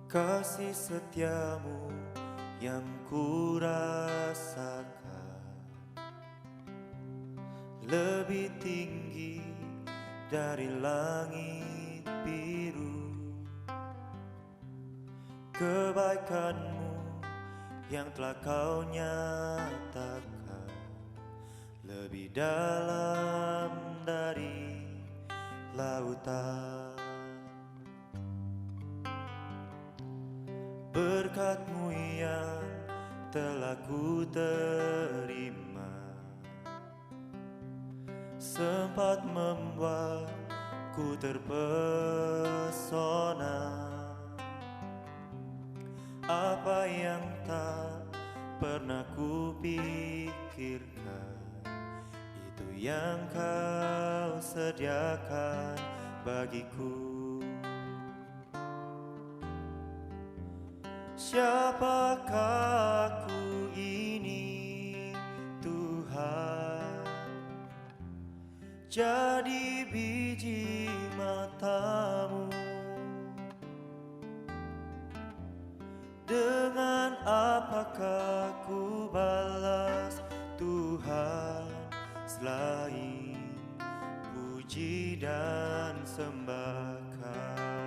Kasih setiamu yang ku rasakan lebih tinggi dari langit biru. Kebaikanmu yang telah kau nyatakan lebih dalam dari lautan. Berkat-Mu yang telah ku terima sempat membuatku terpesona. Apa yang tak pernah ku pikirkan, itu yang Kau sediakan bagiku. Siapakah aku ini, Tuhan? Jadi biji mata-Mu. Dengan apakah ku balas, Tuhan, selain puji dan sembah Kau?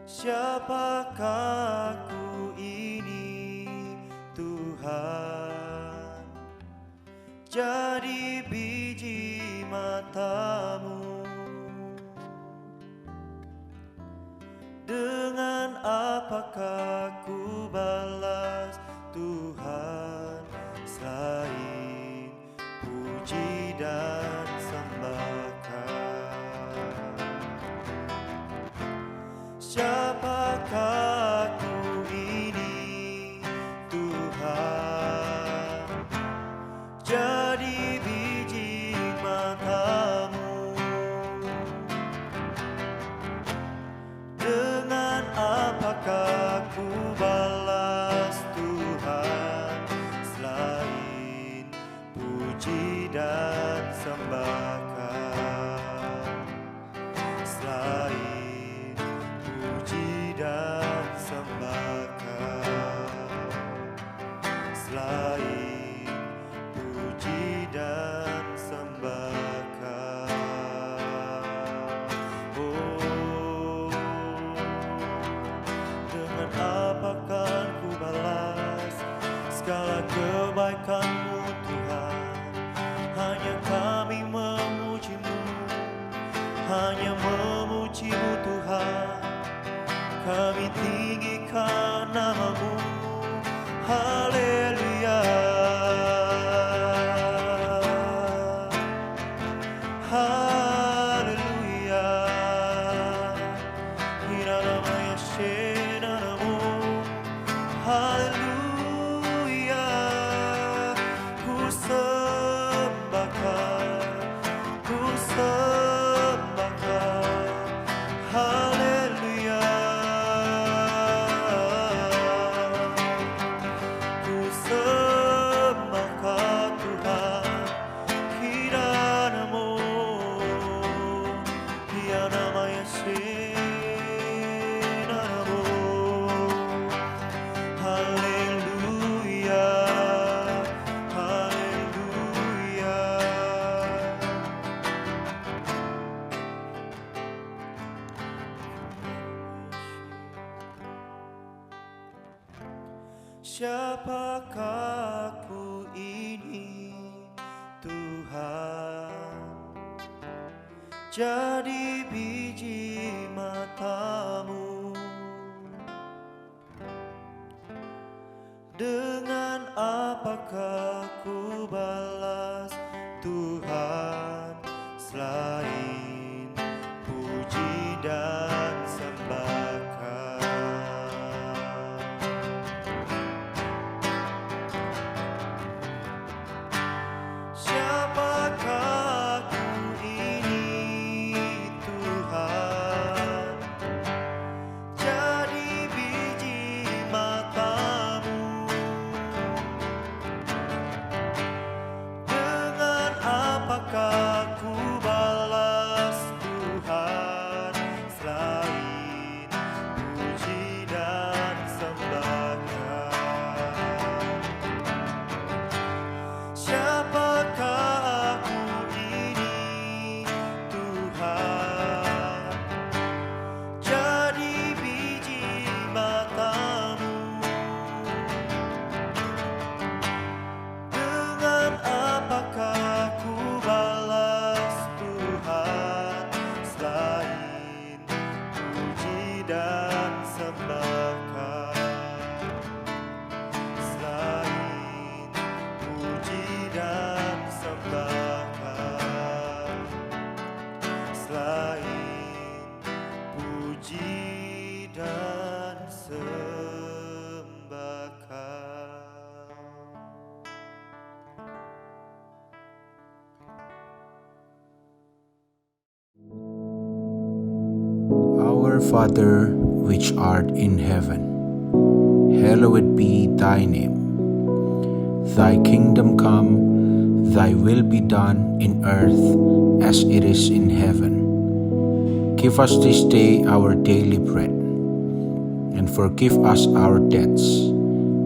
Siapakah aku ini, Tuhan? Jadi biji mata-Mu. Dengan apakah ku balas, Tuhan, selain puji dan sembah Kau? Siapakah aku ini, Tuhan? Jadi biji mata-Mu. Dengan apakah ku balas, Tuhan, selain puji dan sembah Kau? Selain puji dan sembah Kau, selain puji dan sembah Kau. Oh, dengan apakah ku balas segala kebaikan-Mu, Tuhan? Hanya kami memuji-Mu, hanya memuji-Mu, Tuhan. Kami tinggikan nama-Mu, haleluya, haleluya. Hiranamaya shenanamu, haleluya. Ku sembahkan, ku sembahkan, haleluya. Ku sembahkan Tuhan, kirana-Mu, Dia namanya shenanamu, haleluya, haleluya. Siapakah aku ini, Tuhan? Jadi biji mata-Mu. Dengan apakah ku balas, Tuhan, selain puji dan sembah Kau? Siapakah aku ini, Tuhan? Our Father, which art in heaven, hallowed be thy name. Thy kingdom come, thy will be done in earth as it is in heaven. Give us this day our daily bread, and forgive us our debts,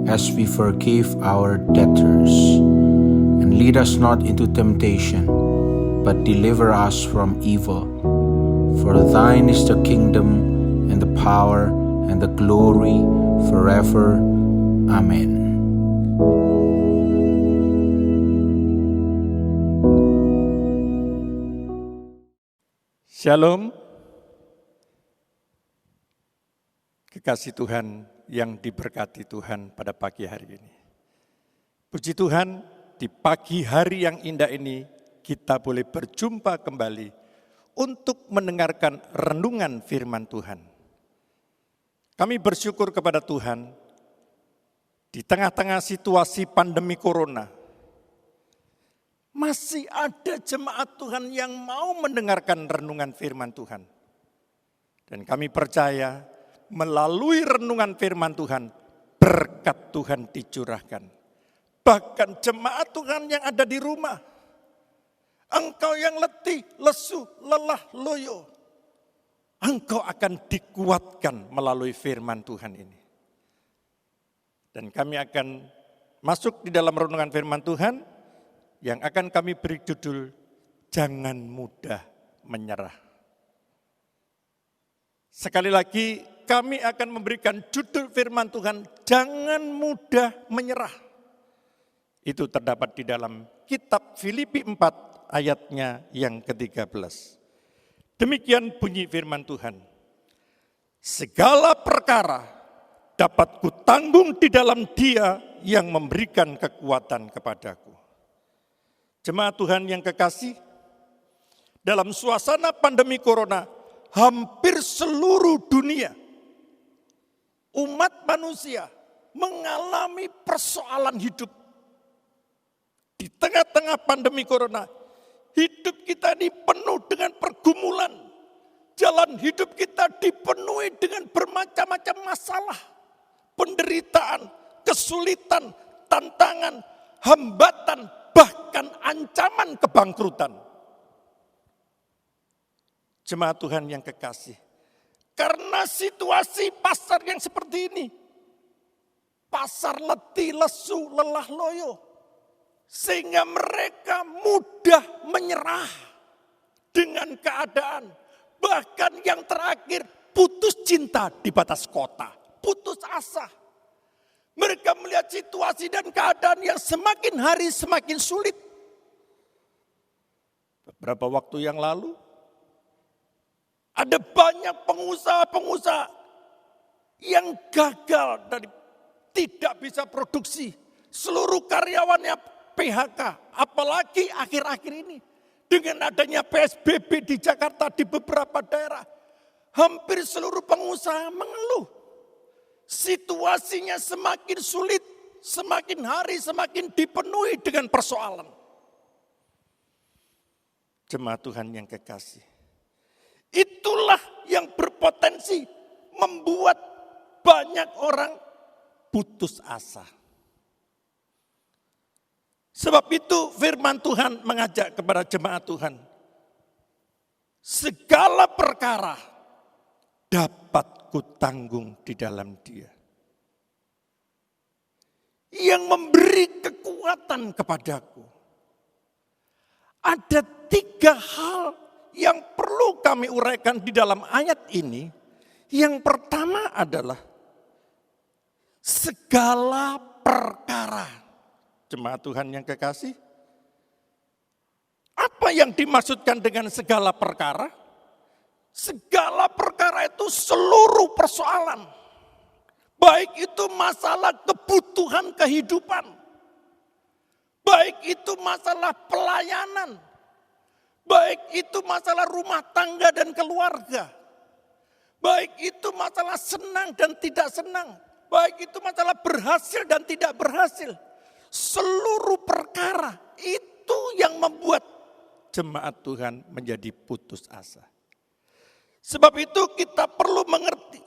as we forgive our debtors. And lead us not into temptation, but deliver us from evil. For thine is the kingdom, and the power, and the glory, forever. Amen. Shalom, kekasih Tuhan yang diberkati Tuhan pada pagi hari ini. Puji Tuhan, di pagi hari yang indah ini kita boleh berjumpa kembali untuk mendengarkan renungan firman Tuhan. Kami bersyukur kepada Tuhan di tengah-tengah situasi pandemi corona, masih ada jemaat Tuhan yang mau mendengarkan renungan firman Tuhan. Dan kami percaya melalui renungan firman Tuhan, berkat Tuhan dicurahkan. Bahkan jemaat Tuhan yang ada di rumah, engkau yang letih, lesu, lelah, loyo, engkau akan dikuatkan melalui firman Tuhan ini. Dan kami akan masuk di dalam renungan firman Tuhan, yang akan kami beri judul, Jangan Mudah Menyerah. Sekali lagi kami akan memberikan judul firman Tuhan, Jangan Mudah Menyerah. Itu terdapat di dalam kitab Filipi 4 ayatnya yang ke-13. Demikian bunyi firman Tuhan. Segala perkara dapat kutanggung di dalam Dia yang memberikan kekuatan kepadaku. Jemaat Tuhan yang kekasih, dalam suasana pandemi corona, hampir seluruh dunia, umat manusia mengalami persoalan hidup. Di tengah-tengah pandemi corona, hidup kita ini penuh dengan pergumulan. Jalan hidup kita dipenuhi dengan bermacam-macam masalah, penderitaan, kesulitan, tantangan, hambatan, bahkan ancaman kebangkrutan. Jemaat Tuhan yang kekasih, karena situasi pasar yang seperti ini, pasar letih, lesu, lelah, loyo, sehingga mereka mudah menyerah dengan keadaan. Bahkan yang terakhir, putus cinta di batas kota, putus asa. Mereka melihat situasi dan keadaan yang semakin hari semakin sulit. Beberapa waktu yang lalu, ada banyak pengusaha-pengusaha yang gagal dan tidak bisa produksi. Seluruh karyawannya PHK, apalagi akhir-akhir ini. Dengan adanya PSBB di Jakarta, di beberapa daerah, hampir seluruh pengusaha mengeluh. Situasinya semakin sulit, semakin hari semakin dipenuhi dengan persoalan. Jemaat Tuhan yang kekasih, itulah yang berpotensi membuat banyak orang putus asa. Sebab itu firman Tuhan mengajak kepada jemaat Tuhan, segala perkara dapat kutanggung di dalam Dia yang memberi kekuatan kepadaku. Ada 3 hal yang perlu kami uraikan di dalam ayat ini. Yang pertama adalah segala perkara. Jemaat Tuhan yang kekasih, apa yang dimaksudkan dengan segala perkara? Segala perkara itu seluruh persoalan. Baik itu masalah kebutuhan kehidupan. Baik itu masalah pelayanan. Baik itu masalah rumah tangga dan keluarga. Baik itu masalah senang dan tidak senang. Baik itu masalah berhasil dan tidak berhasil. Seluruh perkara itu yang membuat jemaat Tuhan menjadi putus asa. Sebab itu kita perlu mengerti,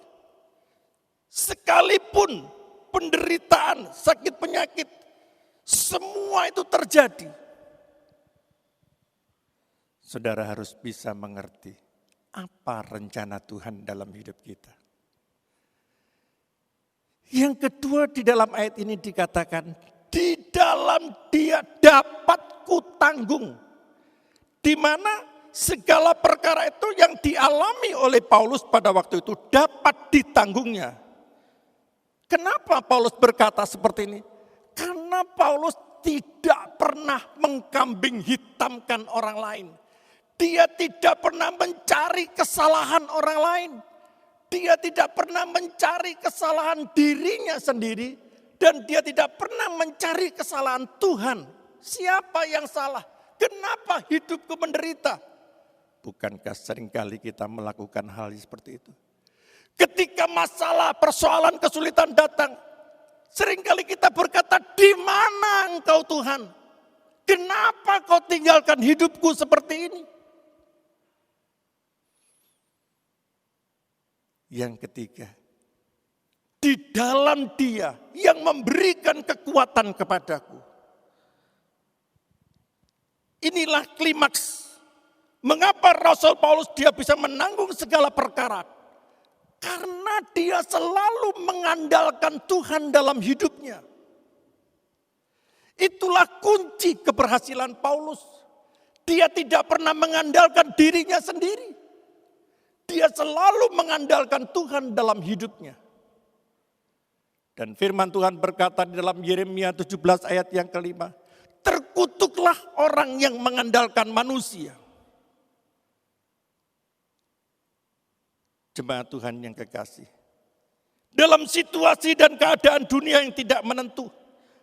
sekalipun penderitaan, sakit penyakit, semua itu terjadi. Saudara harus bisa mengerti apa rencana Tuhan dalam hidup kita. Yang kedua, di dalam ayat ini dikatakan, di dalam Dia dapat kutanggung. Di mana segala perkara itu yang dialami oleh Paulus pada waktu itu dapat ditanggungnya. Kenapa Paulus berkata seperti ini? Karena Paulus tidak pernah mengkambing hitamkan orang lain. Dia tidak pernah mencari kesalahan orang lain. Dia tidak pernah mencari kesalahan dirinya sendiri. Dan dia tidak pernah mencari kesalahan Tuhan. Siapa yang salah? Kenapa hidupku menderita? Bukankah seringkali kita melakukan hal seperti itu? Ketika masalah, persoalan, kesulitan datang, seringkali kita berkata, di mana Engkau Tuhan? Kenapa Kau tinggalkan hidupku seperti ini? Yang ketiga, di dalam Dia yang memberikan kekuatan kepadaku. Inilah klimaks. Mengapa Rasul Paulus dia bisa menanggung segala perkara? Karena dia selalu mengandalkan Tuhan dalam hidupnya. Itulah kunci keberhasilan Paulus. Dia tidak pernah mengandalkan dirinya sendiri. Dia selalu mengandalkan Tuhan dalam hidupnya. Dan firman Tuhan berkata di dalam Yeremia 17 ayat yang kelima, terkutuklah orang yang mengandalkan manusia. Jemaat Tuhan yang kekasih, dalam situasi dan keadaan dunia yang tidak menentu,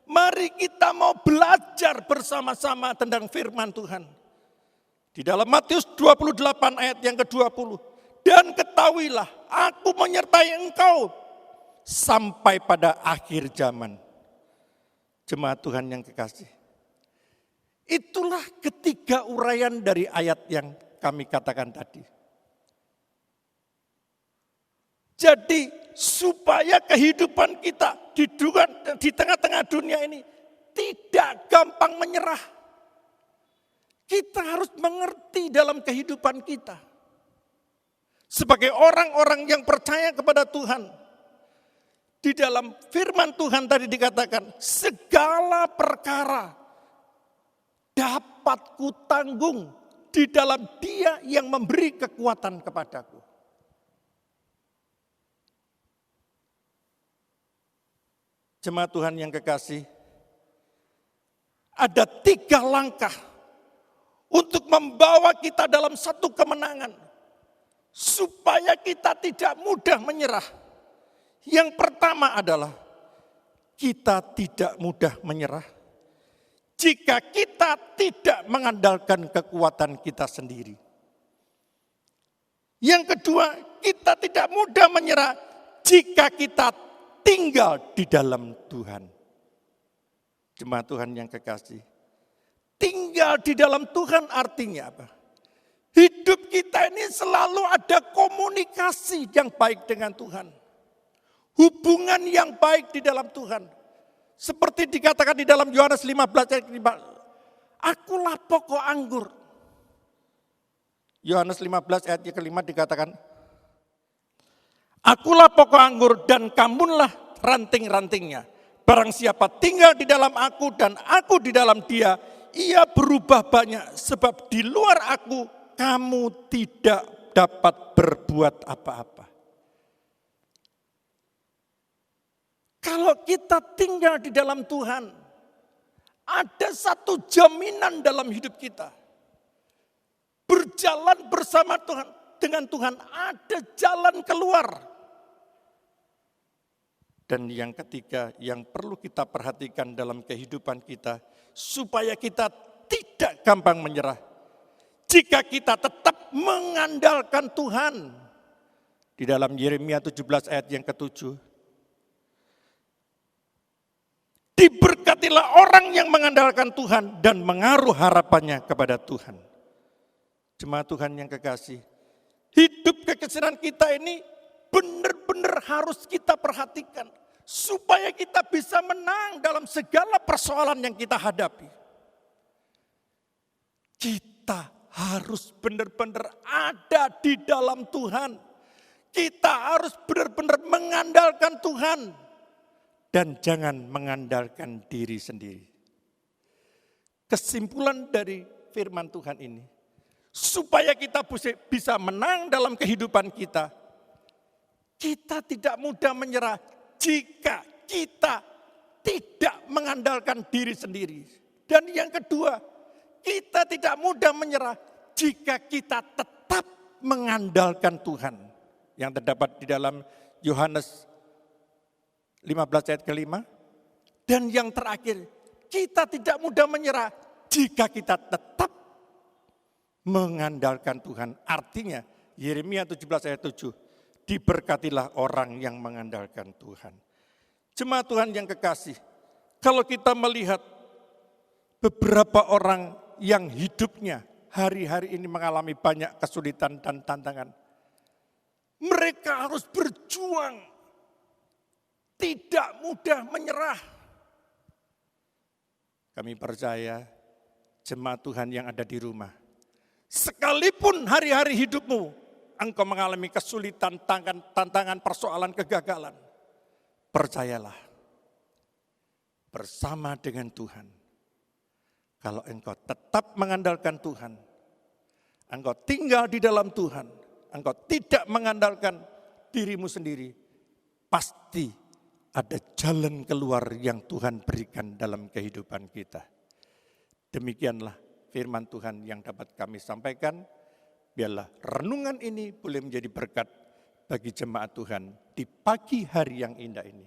mari kita mau belajar bersama-sama tentang firman Tuhan. Di dalam Matius 28 ayat yang ke-20, dan ketahuilah aku menyertai engkau sampai pada akhir zaman. Jemaat Tuhan yang kekasih, itulah ketiga uraian dari ayat yang kami katakan tadi. Jadi supaya kehidupan kita di tengah-tengah dunia ini tidak gampang menyerah. Kita harus mengerti dalam kehidupan kita. Sebagai orang-orang yang percaya kepada Tuhan. Di dalam firman Tuhan tadi dikatakan, segala perkara dapat kutanggung di dalam Dia yang memberi kekuatan kepadaku. Jemaat Tuhan yang kekasih, ada 3 langkah untuk membawa kita dalam satu kemenangan, supaya kita tidak mudah menyerah. Yang pertama adalah, kita tidak mudah menyerah jika kita tidak mengandalkan kekuatan kita sendiri. Yang kedua, kita tidak mudah menyerah jika kita tinggal di dalam Tuhan. Jemaat Tuhan yang kekasih, tinggal di dalam Tuhan artinya apa? Hidup kita ini selalu ada komunikasi yang baik dengan Tuhan. Hubungan yang baik di dalam Tuhan. Seperti dikatakan di dalam Yohanes 15 ayat 5, akulah pokok anggur. Yohanes 15 ayat yang kelima dikatakan, akulah pokok anggur dan kamulah ranting-rantingnya. Barang siapa tinggal di dalam aku dan aku di dalam dia, ia berubah banyak. Sebab di luar aku, kamu tidak dapat berbuat apa-apa. Kalau kita tinggal di dalam Tuhan, ada satu jaminan dalam hidup kita. Berjalan bersama Tuhan, dengan Tuhan ada jalan keluar. Dan yang ketiga yang perlu kita perhatikan dalam kehidupan kita, supaya kita tidak gampang menyerah. Jika kita tetap mengandalkan Tuhan. Di dalam Yeremia 17 ayat yang ke-7. Diberkatilah orang yang mengandalkan Tuhan dan mengaruh harapannya kepada Tuhan. Jemaat Tuhan yang kekasih, hidup kekristenan kita ini benar-benar harus kita perhatikan. Supaya kita bisa menang dalam segala persoalan yang kita hadapi. Kita harus benar-benar ada di dalam Tuhan. Kita harus benar-benar mengandalkan Tuhan. Dan jangan mengandalkan diri sendiri. Kesimpulan dari firman Tuhan ini, supaya kita bisa menang dalam kehidupan kita, kita tidak mudah menyerah jika kita tidak mengandalkan diri sendiri. Dan yang kedua, kita tidak mudah menyerah jika kita tetap mengandalkan Tuhan. Yang terdapat di dalam Yohanes 15 ayat ke-5. Dan yang terakhir, kita tidak mudah menyerah jika kita tetap mengandalkan Tuhan. Artinya Yeremia 17 ayat 7, diberkatilah orang yang mengandalkan Tuhan. Jemaat Tuhan yang kekasih, kalau kita melihat beberapa orang yang hidupnya hari-hari ini mengalami banyak kesulitan dan tantangan, mereka harus berjuang, tidak mudah menyerah. Kami percaya jemaat Tuhan yang ada di rumah, sekalipun hari-hari hidupmu engkau mengalami kesulitan, tantangan, persoalan, kegagalan, percayalah, bersama dengan Tuhan, kalau engkau tetap mengandalkan Tuhan, engkau tinggal di dalam Tuhan, engkau tidak mengandalkan dirimu sendiri, pasti ada jalan keluar yang Tuhan berikan dalam kehidupan kita. Demikianlah firman Tuhan yang dapat kami sampaikan. Biarlah renungan ini boleh menjadi berkat bagi jemaat Tuhan di pagi hari yang indah ini.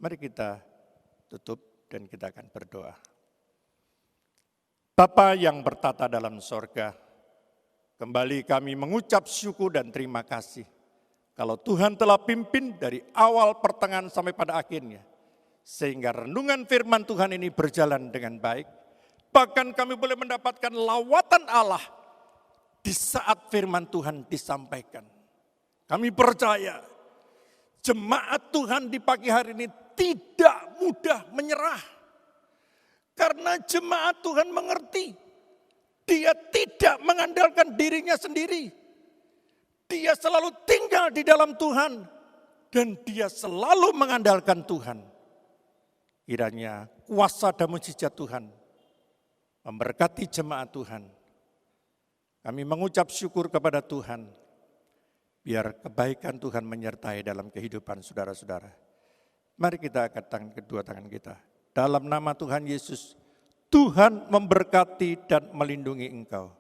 Mari kita tutup dan kita akan berdoa. Bapa yang bertata dalam sorga, kembali kami mengucap syukur dan terima kasih. Kalau Tuhan telah pimpin dari awal pertengahan sampai pada akhirnya. Sehingga renungan firman Tuhan ini berjalan dengan baik. Bahkan kami boleh mendapatkan lawatan Allah di saat firman Tuhan disampaikan. Kami percaya jemaat Tuhan di pagi hari ini tidak mudah menyerah. Karena jemaat Tuhan mengerti, dia tidak mengandalkan dirinya sendiri. Dia selalu tinggal di dalam Tuhan dan dia selalu mengandalkan Tuhan. Kiranya kuasa dan mujizat Tuhan memberkati jemaat Tuhan. Kami mengucap syukur kepada Tuhan, biar kebaikan Tuhan menyertai dalam kehidupan saudara-saudara. Mari kita angkat kedua tangan kita. Dalam nama Tuhan Yesus, Tuhan memberkati dan melindungi engkau.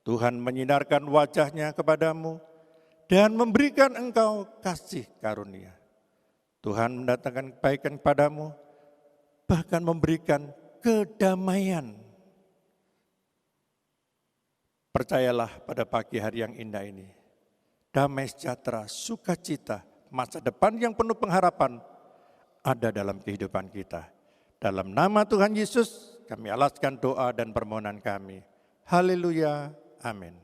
Tuhan menyinarkan wajahnya kepadamu dan memberikan engkau kasih karunia. Tuhan mendatangkan kebaikan kepadamu, bahkan memberikan kedamaian. Percayalah pada pagi hari yang indah ini, damai sejahtera, sukacita, masa depan yang penuh pengharapan ada dalam kehidupan kita. Dalam nama Tuhan Yesus, kami alaskan doa dan permohonan kami. Haleluya, amin.